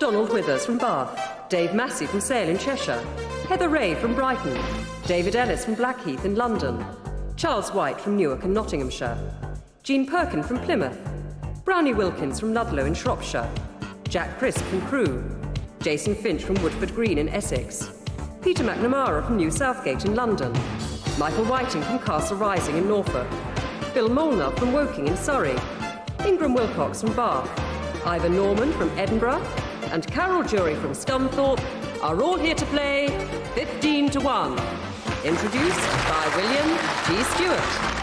Donald Withers from Bath, Dave Massey from Sale in Cheshire, Heather Ray from Brighton, David Ellis from Blackheath in London, Charles White from Newark and Nottinghamshire, Jean Perkin from Plymouth, Brownie Wilkins from Ludlow in Shropshire, Jack Crisp from Crewe, Jason Finch from Woodford Green in Essex, Peter McNamara from New Southgate in London, Michael Whiting from Castle Rising in Norfolk, Bill Molnar from Woking in Surrey, Ingram Wilcox from Bath, Ivan Norman from Edinburgh, and Carol Jury from Scunthorpe are all here to play 15 to 1. Introduced by William G. Stewart.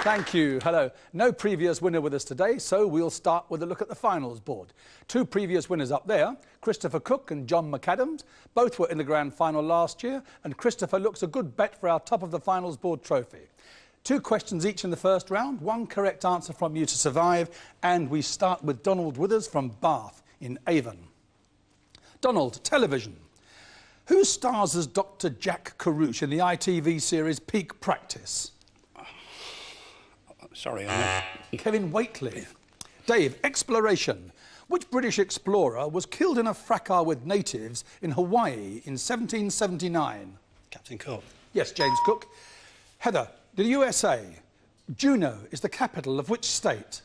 Thank you. Hello. No previous winner with us today, so we'll start with a look at the finals board. Two previous winners up there, Christopher Cook and John McAdams. Both were in the grand final last year, and Christopher looks a good bet for our top of the finals board trophy. 2 questions each in the first round, 1 correct answer from you to survive, and we start with Donald Withers from Bath in Avon. Donald, television. Who stars as Dr. Jack Carouche in the ITV series Peak Practice? Sorry, I'm not... Kevin Whately. Dave, exploration. Which British explorer was killed in a fracas with natives in Hawaii in 1779? Captain Cook. Yes, James Cook. Heather, the USA. Juneau is the capital of which state?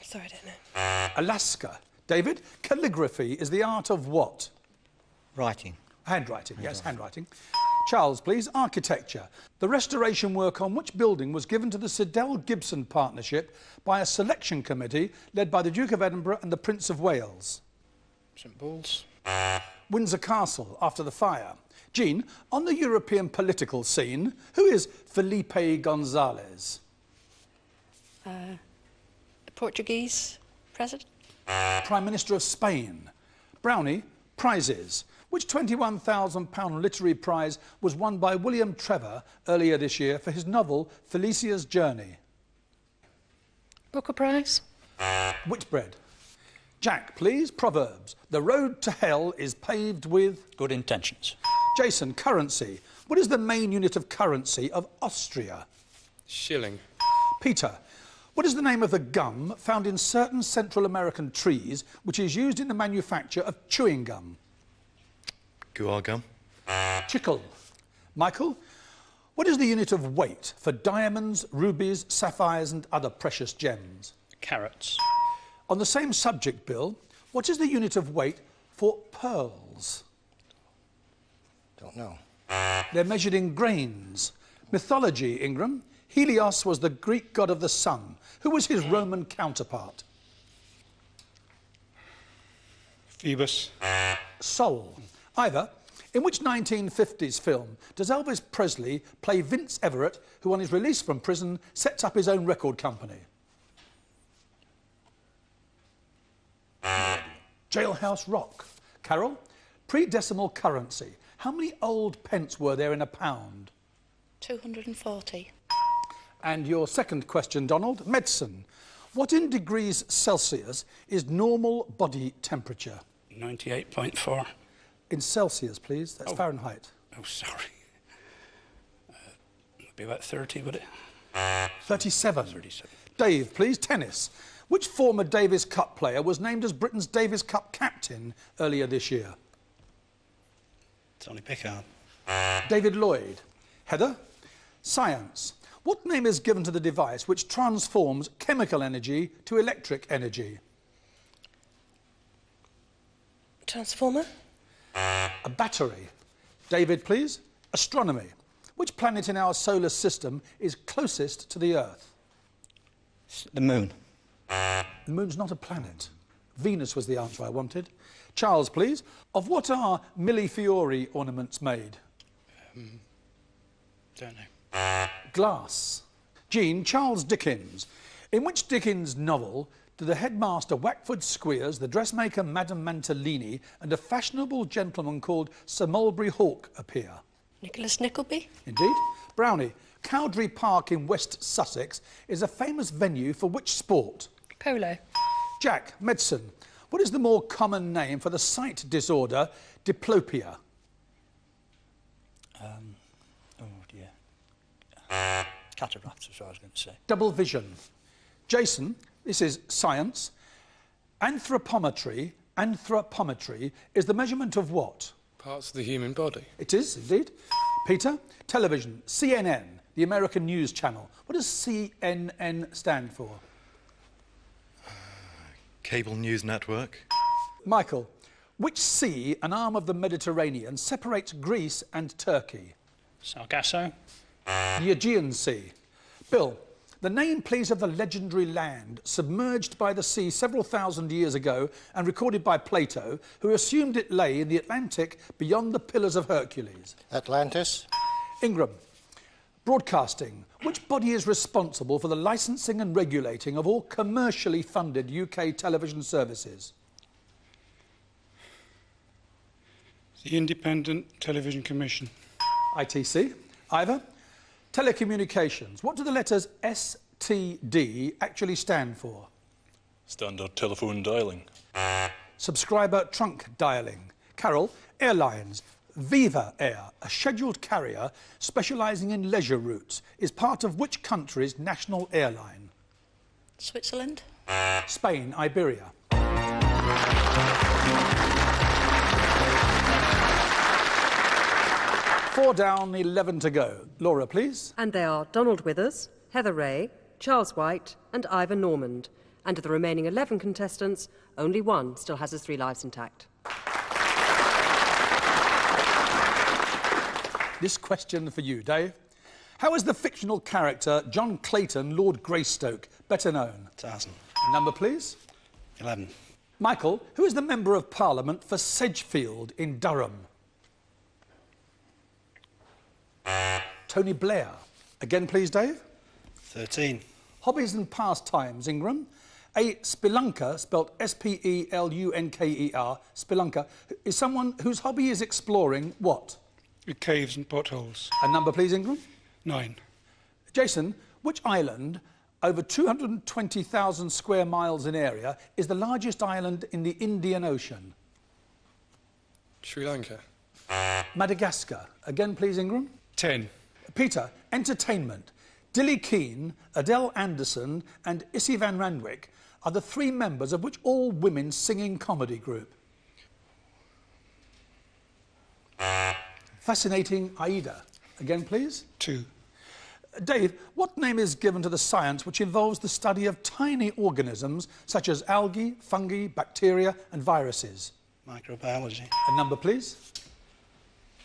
Sorry, I don't know. Alaska. David, calligraphy is the art of what? Writing. Handwriting, yes, handwriting. Charles, please, architecture. The restoration work on which building was given to the Siddell Gibson Partnership by a selection committee led by the Duke of Edinburgh and the Prince of Wales? St Paul's. Windsor Castle, after the fire. Jean, on the European political scene, who is Felipe Gonzalez? The Portuguese president? Prime Minister of Spain. Brownie, prizes. Which £21,000 literary prize was won by William Trevor earlier this year for his novel Felicia's Journey? Booker Prize? Whitbread. Jack, please, Proverbs. The road to hell is paved with... Good intentions. Jason, currency. What is the main unit of currency of Austria? Shilling. Peter, what is the name of the gum found in certain Central American trees which is used in the manufacture of chewing gum? Guar gum. Chicle. Michael, what is the unit of weight for diamonds, rubies, sapphires and other precious gems? Carrots. On the same subject, Bill, what is the unit of weight for pearls? Don't know. They're measured in grains. Mythology, Ingram. Helios was the Greek god of the sun. Who was his Roman counterpart? Phoebus. Sol. Ivor, in which 1950s film does Elvis Presley play Vince Everett, who on his release from prison sets up his own record company? Jailhouse Rock. Carol, pre-decimal currency. How many old pence were there in a pound? 240. And your second question, Donald, medicine. What in degrees Celsius is normal body temperature? 98.4. In Celsius, please. That's Fahrenheit. Oh, sorry. It'd be about 30, would it? 37. 37. Dave, please, tennis. Which former Davis Cup player was named as Britain's Davis Cup captain earlier this year? Tony Pickard. David Lloyd. Heather, science. What name is given to the device which transforms chemical energy to electric energy? Transformer? A battery. David, please. Astronomy. Which planet in our solar system is closest to the Earth? The moon. The moon's not a planet. Venus was the answer I wanted. Charles, please. Of what are Millefiori ornaments made? Don't know. Glass. Jean, Charles Dickens. In which Dickens novel do the headmaster Wackford Squeers, the dressmaker Madame Mantalini and a fashionable gentleman called Sir Mulberry Hawk appear? Nicholas Nickleby? Indeed. Brownie, Cowdray Park in West Sussex is a famous venue for which sport? Polo. Jack, medicine. What is the more common name for the sight disorder diplopia? Cataracts is what I was going to say. Double vision. Jason, this is science. Anthropometry is the measurement of what? Parts of the human body. It is, indeed. Peter, television. CNN, the American news channel. What does CNN stand for? Cable news network. Michael, which sea, an arm of the Mediterranean, separates Greece and Turkey? Sargasso. The Aegean Sea. Bill, the name, please, of the legendary land submerged by the sea several thousand years ago and recorded by Plato, who assumed it lay in the Atlantic beyond the Pillars of Hercules. Atlantis. Ingram, broadcasting. Which body is responsible for the licensing and regulating of all commercially funded UK television services? The Independent Television Commission. ITC. Ivor, telecommunications. What do the letters STD actually stand for? Standard telephone dialing. Subscriber trunk dialing. Carol, airlines. Viva Air, a scheduled carrier specialising in leisure routes, is part of which country's national airline? Switzerland. Spain, Iberia. Four down, 11 to go. Laura, please. And they are Donald Withers, Heather Ray, Charles White and Ivor Normand. And of the remaining 11 contestants, only one still has his 3 lives intact. This question for you, Dave. How is the fictional character John Clayton, Lord Greystoke, better known? 1,000. Number, please. 11. Michael, who is the Member of Parliament for Sedgefield in Durham? Tony Blair. Again, please, Dave. 13. Hobbies and pastimes, Ingram. A spelunker, spelt S-P-E-L-U-N-K-E-R, spelunker, is someone whose hobby is exploring what? With caves and potholes. A number, please, Ingram. 9. Jason, which island, over 220,000 square miles in area, is the largest island in the Indian Ocean? Sri Lanka. Madagascar. Again, please, Ingram. 10. Peter, entertainment. Dilly Keane, Adele Anderson and Issy Van Randwick are the 3 members of which all-women singing comedy group? Fascinating Aida. Again, please. 2. Dave, what name is given to the science which involves the study of tiny organisms such as algae, fungi, bacteria and viruses? Microbiology. A number, please.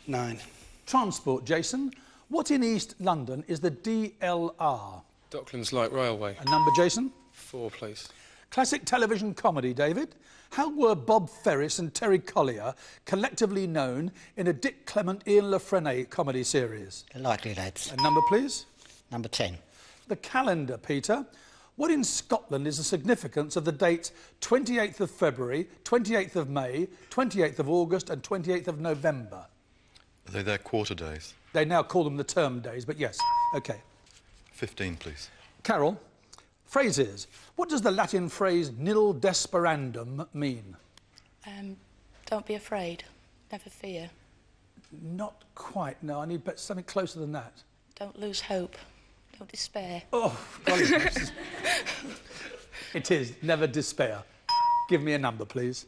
9. Transport, Jason. What in East London is the DLR? Docklands Light Railway. A number, Jason. 4, please. Classic television comedy, David. How were Bob Ferris and Terry Collier collectively known in a Dick Clement, Ian Le Frenay comedy series? The Likely Lads. A number, please. Number 10. The calendar, Peter. What in Scotland is the significance of the dates 28th of February, 28th of May, 28th of August and 28th of November? Are they their quarter days? They now call them the term days, but yes. OK. 15, please. Carol, phrases. What does the Latin phrase nil desperandum mean? Don't be afraid. Never fear. Not quite, no. I need something closer than that. Don't lose hope. Don't despair. Oh, golly. It is. Never despair. Give me a number, please.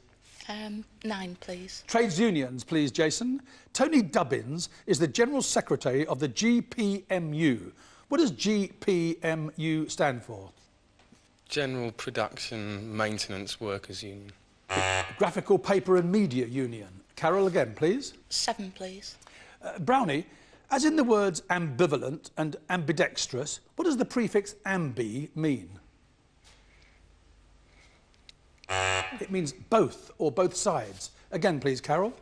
9, please. Trades unions, please, Jason. Tony Dubbins is the General Secretary of the GPMU. What does GPMU stand for? General Production Maintenance Workers Union. Graphical Paper and Media Union. Carol, again, please. 7, please. Brownie, as in the words ambivalent and ambidextrous, what does the prefix ambi mean? It means both or both sides. Again, please, Carol.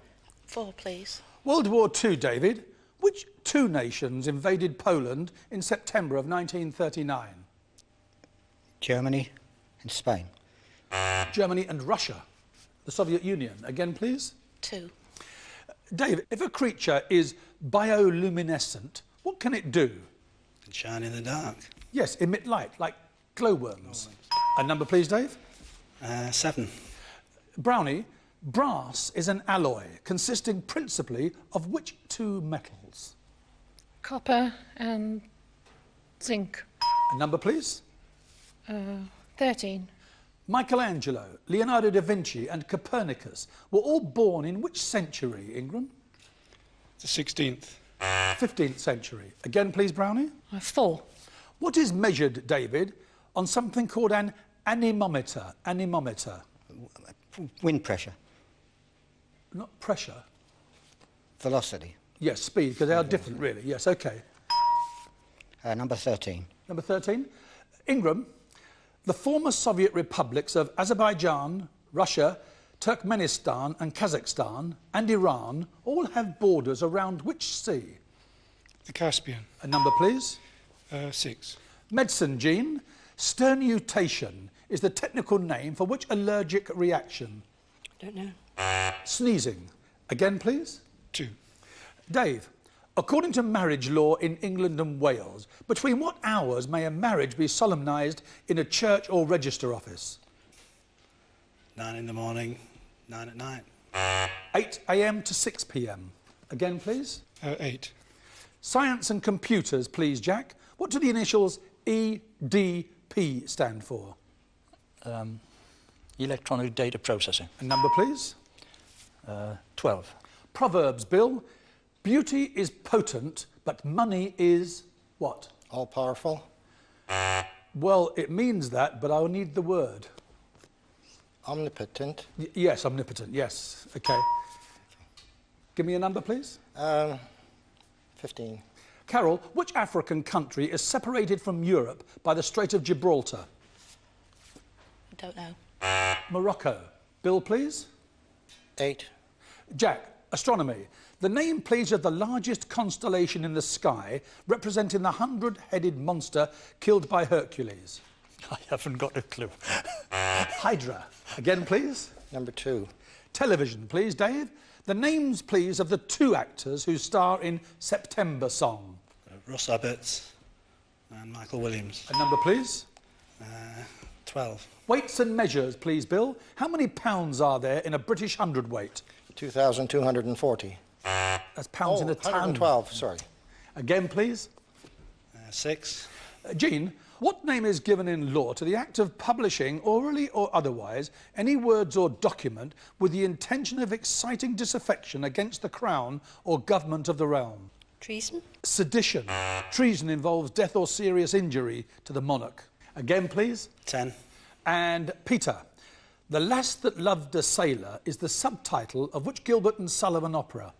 4, please. World War II, David. Which 2 nations invaded Poland in September of 1939? Germany and Spain. Germany and Russia. The Soviet Union. Again, please. 2. Dave, if a creature is bioluminescent, what can it do? And shine in the dark. Yes, emit light, like glowworms. A number, please, Dave. 7. Brownie, brass is an alloy consisting principally of which 2 metals? Copper and Zinc. A number, please. 13. Michelangelo, Leonardo da Vinci and Copernicus were all born in which century, Ingram? The 16th. 15th century. Again, please, Brownie. 4. What is measured, David, on something called an anemometer? Anemometer. Wind pressure. Not pressure. Velocity. Yes, speed, because they are different, really. Yes, OK. Number 13. Number 13. Ingram, the former Soviet republics of Azerbaijan, Russia, Turkmenistan and Kazakhstan and Iran all have borders around which sea? The Caspian. A number, please. 6. Medicine, Jean. Sternutation is the technical name for which allergic reaction? Don't know. Sneezing. Again, please. 2. Dave, according to marriage law in England and Wales, between what hours may a marriage be solemnised in a church or register office? 9 in the morning, 9 at night. 8 a.m. to 6 p.m. Again, please. 8. Science and computers, please, Jack. What do the initials EDP stand for? Electronic data processing. A number, please. 12. Proverbs, Bill. Beauty is potent, but money is what? All powerful. Well, it means that, but I'll need the word. Omnipotent. Yes, omnipotent, yes. OK. Give me a number, please. 15. Carol, which African country is separated from Europe by the Strait of Gibraltar? I don't know. Morocco. Bill, please. 8. Jack, astronomy. The name, please, of the largest constellation in the sky, representing the 100-headed monster killed by Hercules. I haven't got a clue. Hydra. Again, please. Number 2. Television, please, Dave. The names, please, of the 2 actors who star in September Song. Russ Abbots and Michael Williams. A number, please. 12. Weights and measures, please, Bill. How many pounds are there in a British hundredweight? 2,240. That's pounds in a ton. 112, sorry. Again, please. 6. Jean, what name is given in law to the act of publishing, orally or otherwise, any words or document with the intention of exciting disaffection against the Crown or government of the realm? Treason? Sedition. Treason involves death or serious injury to the monarch. Again, please. 10. And Peter, The Lass That Loved a Sailor is the subtitle of which Gilbert and Sullivan opera?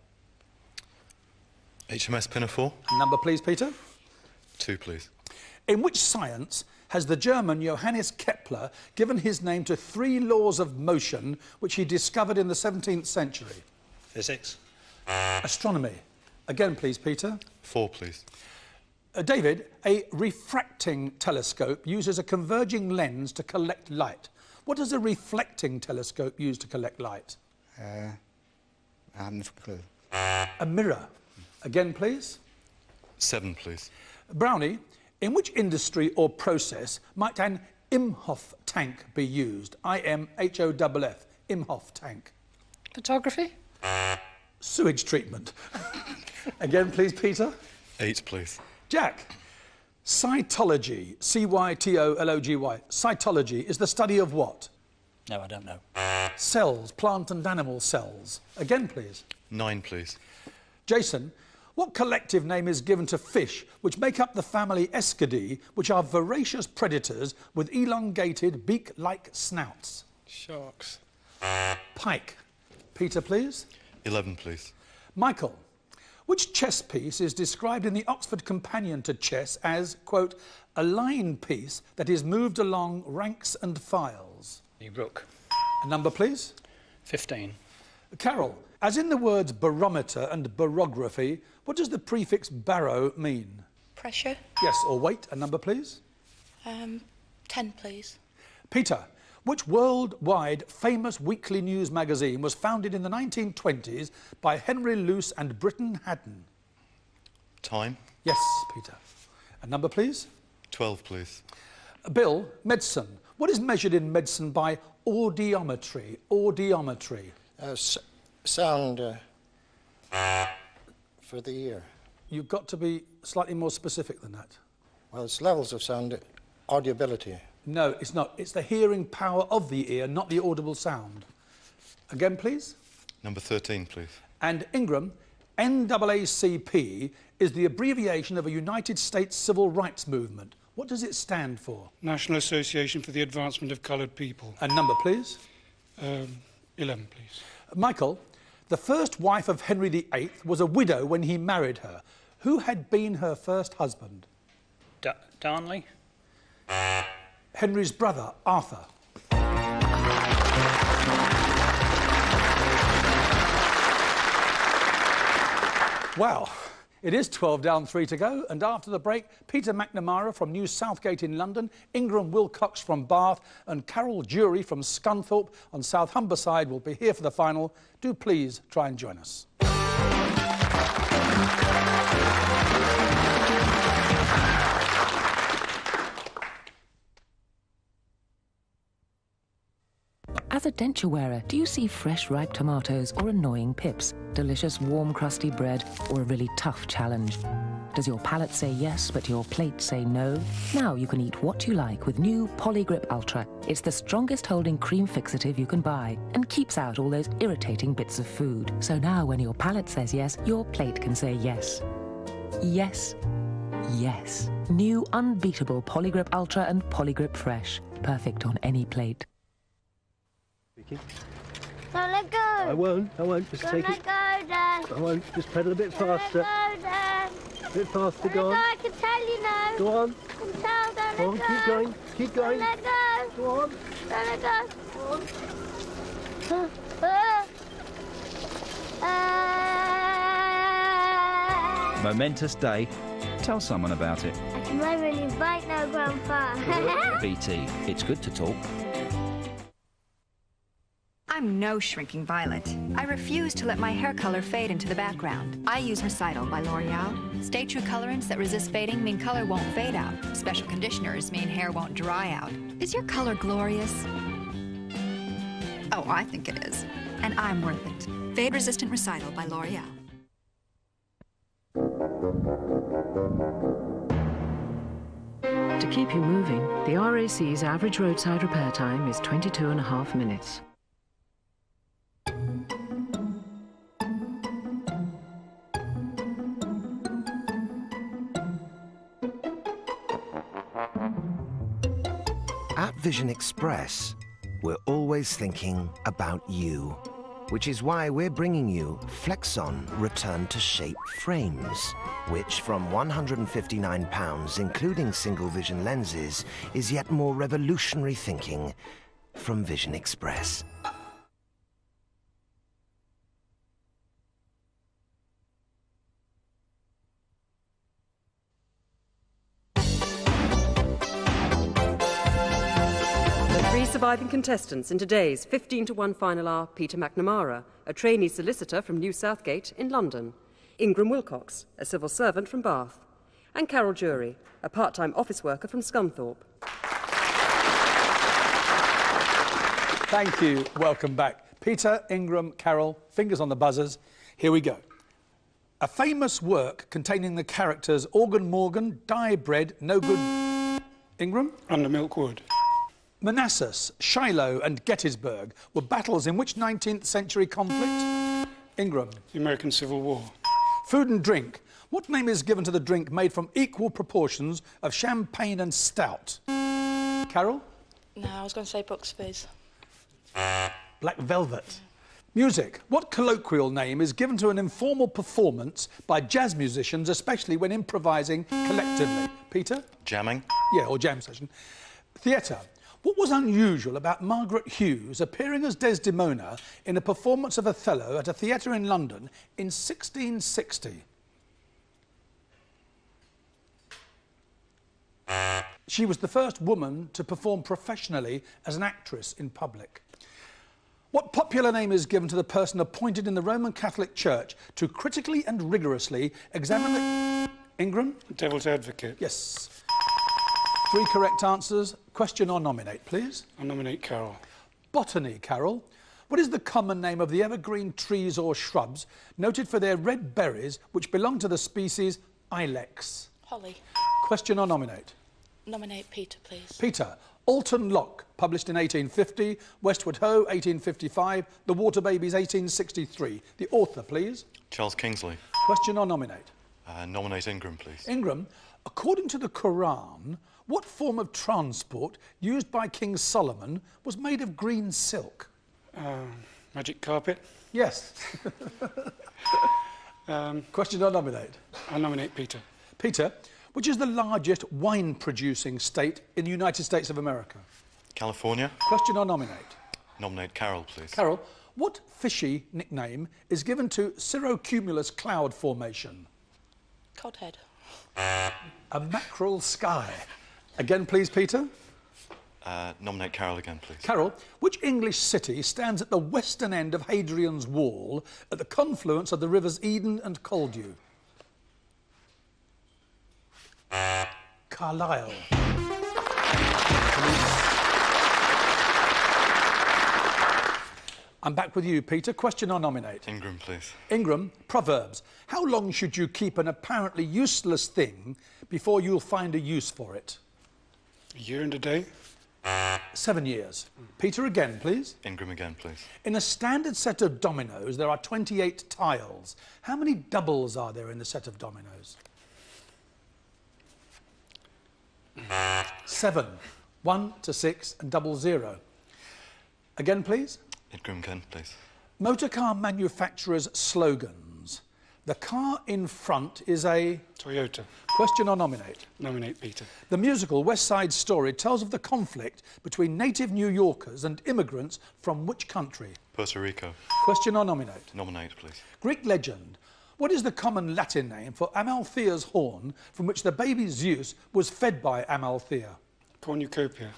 HMS Pinafore. A number, please, Peter. 2, please. In which science has the German Johannes Kepler given his name to 3 laws of motion which he discovered in the 17th century? Physics. Astronomy. Again, please, Peter. 4, please. David, a refracting telescope uses a converging lens to collect light. What does a reflecting telescope use to collect light? I haven't a clue. A mirror. Again, please. 7, please. Brownie, in which industry or process might an Imhoff tank be used? I-M-H-O-F-F. Imhoff tank. Photography? Sewage treatment. Again, please, Peter. 8, please. Jack, cytology, C-Y-T-O-L-O-G-Y, cytology is the study of what? No, I don't know. Cells, plant and animal cells. Again, please. 9, please. Jason, what collective name is given to fish which make up the family Escidae, which are voracious predators with elongated beak-like snouts? Sharks. Pike. Peter, please. 11, please. Michael, which chess piece is described in the Oxford Companion to Chess as, quote, a line piece that is moved along ranks and files? The Rook. A number, please. 15. Carol, as in the words barometer and barography, what does the prefix baro mean? Pressure? Yes, or weight. A number, please. 10, please. Peter, which worldwide famous weekly news magazine was founded in the 1920s by Henry Luce and Britton Haddon? Time. Yes, Peter. A number, please. 12, please. Bill, medicine. What is measured in medicine by audiometry? Audiometry. Sound for the ear. You've got to be slightly more specific than that. Well, it's levels of sound, audibility. No, it's not. It's the hearing power of the ear, not the audible sound. Again, please. Number 13, please. And Ingram, NAACP is the abbreviation of a United States civil rights movement. What does it stand for? National Association for the Advancement of Coloured People. And number, please. 11, please. Michael, the first wife of Henry VIII was a widow when he married her. Who had been her first husband? Darnley? Henry's brother, Arthur. Wow, it is 12 down, 3 to go, and after the break, Peter McNamara from New Southgate in London, Ingram Wilcox from Bath, and Carol Jury from Scunthorpe on South Humberside will be here for the final. Do please try and join us. As a denture wearer, do you see fresh ripe tomatoes or annoying pips, delicious warm crusty bread or a really tough challenge? Does your palate say yes but your plate say no? Now you can eat what you like with new Polygrip Ultra. It's the strongest holding cream fixative you can buy and keeps out all those irritating bits of food. So now when your palate says yes, your plate can say yes. Yes. Yes. New unbeatable Polygrip Ultra and Polygrip Fresh. Perfect on any plate. Don't let go. I won't. Just Don't take let it. go, Dad. I won't. Just pedal a bit Don't faster. let go, Dad. A bit faster, Don't go let on. go. I can tell you now. Go on. I can tell. Don't Go on, let go. keep going. Keep going. Don't let go. Go on. Don't let go. Momentous day. Tell someone about it. I can never really bite now, Grandpa. BT, it's good to talk. I'm no shrinking violet. I refuse to let my hair color fade into the background. I use Recital by L'Oreal. Stay True colorants that resist fading mean color won't fade out. Special conditioners mean hair won't dry out. Is your color glorious? Oh, I think it is. And I'm worth it. Fade-resistant Recital by L'Oreal. To keep you moving, the RAC's average roadside repair time is 22.5 minutes. At Vision Express, we're always thinking about you, which is why we're bringing you Flexon Return to Shape frames, which from £159, including single vision lenses, is yet more revolutionary thinking from Vision Express. Surviving contestants in today's 15-to-1 final are Peter McNamara, a trainee solicitor from New Southgate in London, Ingram Wilcox, a civil servant from Bath, and Carol Jury, a part-time office worker from Scunthorpe. Thank you. Welcome back. Peter, Ingram, Carol, fingers on the buzzers. Here we go. A famous work containing the characters Organ Morgan, Dye Bread, No Good... Ingram? Under Milkwood. Manassas, Shiloh and Gettysburg were battles in which 19th century conflict? Ingram. The American Civil War. Food and drink. What name is given to the drink made from equal proportions of champagne and stout? Carol? No, I was going to say Bucks Fizz. Black Velvet. Music. What colloquial name is given to an informal performance by jazz musicians, especially when improvising collectively? Peter? Jamming. Yeah, or jam session. Theatre. What was unusual about Margaret Hughes appearing as Desdemona in a performance of Othello at a theatre in London in 1660? She was the first woman to perform professionally as an actress in public. What popular name is given to the person appointed in the Roman Catholic Church to critically and rigorously examine the... Ingram? Devil's Advocate. Yes. 3 correct answers. Question or nominate, please. I nominate Carol. Botany, Carol. What is the common name of the evergreen trees or shrubs noted for their red berries which belong to the species Ilex? Holly. Question or nominate? Nominate Peter, please. Peter. Alton Locke, published in 1850. Westward Ho, 1855. The Water Babies, 1863. The author, please. Charles Kingsley. Question or nominate? Nominate Ingram, please. Ingram. According to the Quran, what form of transport used by King Solomon was made of green silk? Magic carpet. Yes. Question or nominate? I nominate Peter. Peter, which is the largest wine-producing state in the United States of America? California. Question or nominate? Nominate Carol, please. Carol, what fishy nickname is given to cirrocumulus cloud formation? Codhead. A mackerel sky. Again, please, Peter. Nominate Carol again, please. Carol, which English city stands at the western end of Hadrian's Wall at the confluence of the rivers Eden and Caldew? Carlisle. I'm back with you, Peter. Question or nominate? Ingram, please. Ingram, Proverbs. How long should you keep an apparently useless thing before you'll find a use for it? A year and a day. 7 years. Peter again, please. Ingram again, please. In a standard set of dominoes, there are 28 tiles. How many doubles are there in the set of dominoes? 7. 1 to 6 and double 0. Again, please. Ingram again, please. Motorcar manufacturers' slogans. The car in front is a... Toyota. Question or nominate? Nominate Peter. The musical West Side Story tells of the conflict between native New Yorkers and immigrants from which country? Puerto Rico. Question or nominate? Nominate, please. Greek legend. What is the common Latin name for Amalthea's horn from which the baby Zeus was fed by Amalthea? Cornucopia.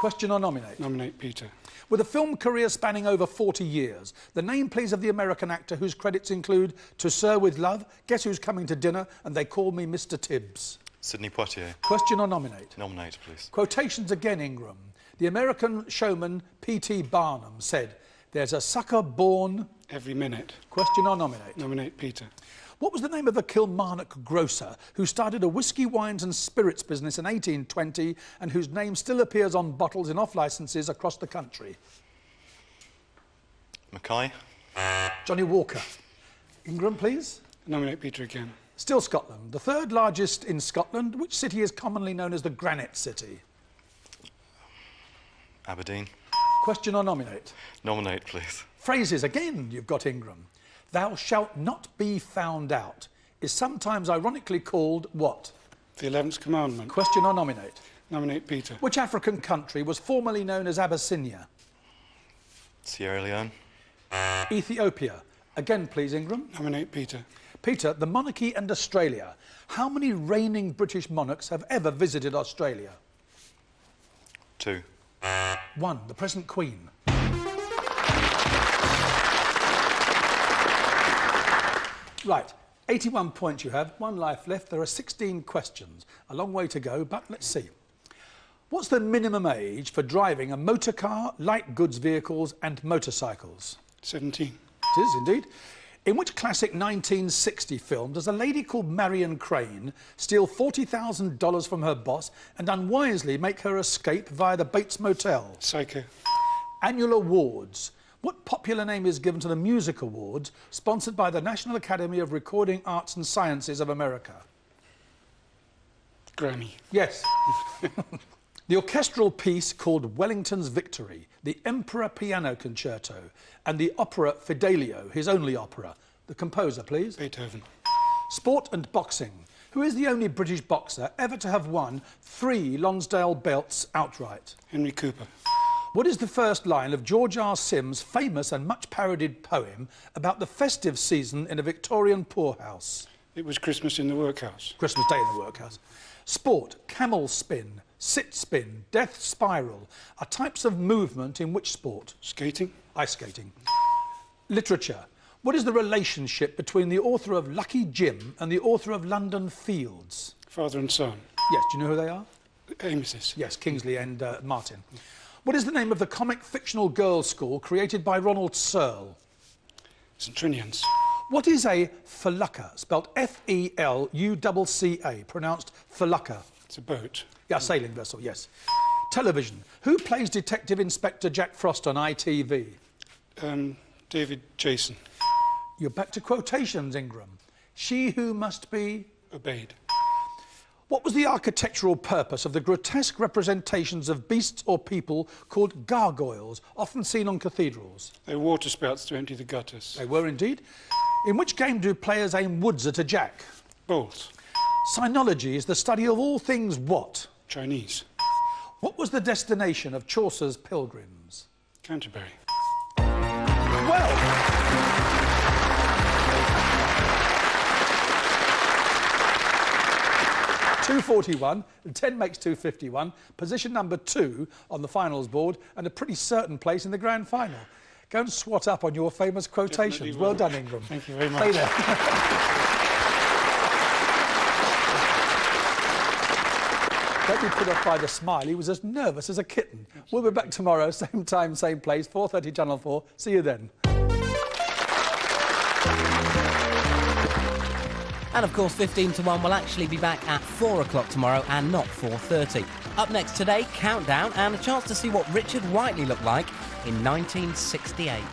Question or nominate? Nominate Peter. With a film career spanning over 40 years, the name, please, of the American actor whose credits include To Sir with Love, Guess Who's Coming to Dinner, and They Call Me Mr. Tibbs. Sidney Poitier. Question or nominate? Nominate, please. Quotations again, Ingram. The American showman P.T. Barnum said, "There's a sucker born..." Every minute. Question or nominate? Nominate Peter. What was the name of the Kilmarnock grocer who started a whisky, wines and spirits business in 1820 and whose name still appears on bottles in off-licences across the country? Mackay. Johnny Walker. Ingram, please. Nominate Peter again. Still Scotland. The third largest in Scotland. Which city is commonly known as the Granite City? Aberdeen. Question or nominate? Nominate, please. Phrases. Again, you've got Ingram. Thou shalt not be found out is sometimes ironically called what? The 11th commandment. Question or nominate? Nominate Peter. Which African country was formerly known as Abyssinia? Sierra Leone. Ethiopia. Again, please, Ingram. Nominate Peter. Peter, the monarchy and Australia. How many reigning British monarchs have ever visited Australia? 2. 1. The present Queen. Right, 81 points you have, 1 life left. There are 16 questions. A long way to go, but let's see. What's the minimum age for driving a motor car, light goods vehicles and motorcycles? 17. It is, indeed. In which classic 1960 film does a lady called Marion Crane steal $40,000 from her boss and unwisely make her escape via the Bates Motel? Psycho. Annual awards. What popular name is given to the Music Awards, sponsored by the National Academy of Recording Arts and Sciences of America? Grammy. Yes. The orchestral piece called Wellington's Victory, the Emperor Piano Concerto, and the opera Fidelio, his only opera. The composer, please. Beethoven. Sport and boxing. Who is the only British boxer ever to have won 3 Lonsdale belts outright? Henry Cooper. What is the first line of George R. Sims' famous and much parodied poem about the festive season in a Victorian poorhouse? It was Christmas in the workhouse. Christmas Day in the workhouse. Sport, camel spin, sit spin, death spiral are types of movement in which sport? Skating. Ice skating. Literature. What is the relationship between the author of Lucky Jim and the author of London Fields? Father and son. Yes, do you know who they are? Amoses. Yes, Kingsley and Martin. What is the name of the comic fictional girls' school created by Ronald Searle? St Trinian's. What is a felucca, spelt F-E-L-U-C-C-A, pronounced felucca? It's a boat. Yeah, a sailing vessel, yes. Television. Who plays Detective Inspector Jack Frost on ITV? David Jason. You're back to quotations, Ingram. She who must be... Obeyed. What was the architectural purpose of the grotesque representations of beasts or people called gargoyles, often seen on cathedrals? They were water spouts to empty the gutters. They were indeed. In which game do players aim woods at a jack? Bowls. Sinology is the study of all things what? Chinese. What was the destination of Chaucer's pilgrims? Canterbury. Well... 241, and 10 makes 251, position number 2 on the finals board, and a pretty certain place in the grand final. Go and swat up on your famous quotations. Well done, Ingram. Thank you very much. Stay there. Don't be put off by the smile. He was as nervous as a kitten. We'll be back tomorrow, same time, same place, 4:30 Channel 4. See you then. And of course, 15 to 1 will actually be back at 4 o'clock tomorrow and not 4:30. Up next today, Countdown, and a chance to see what Richard Whiteley looked like in 1968.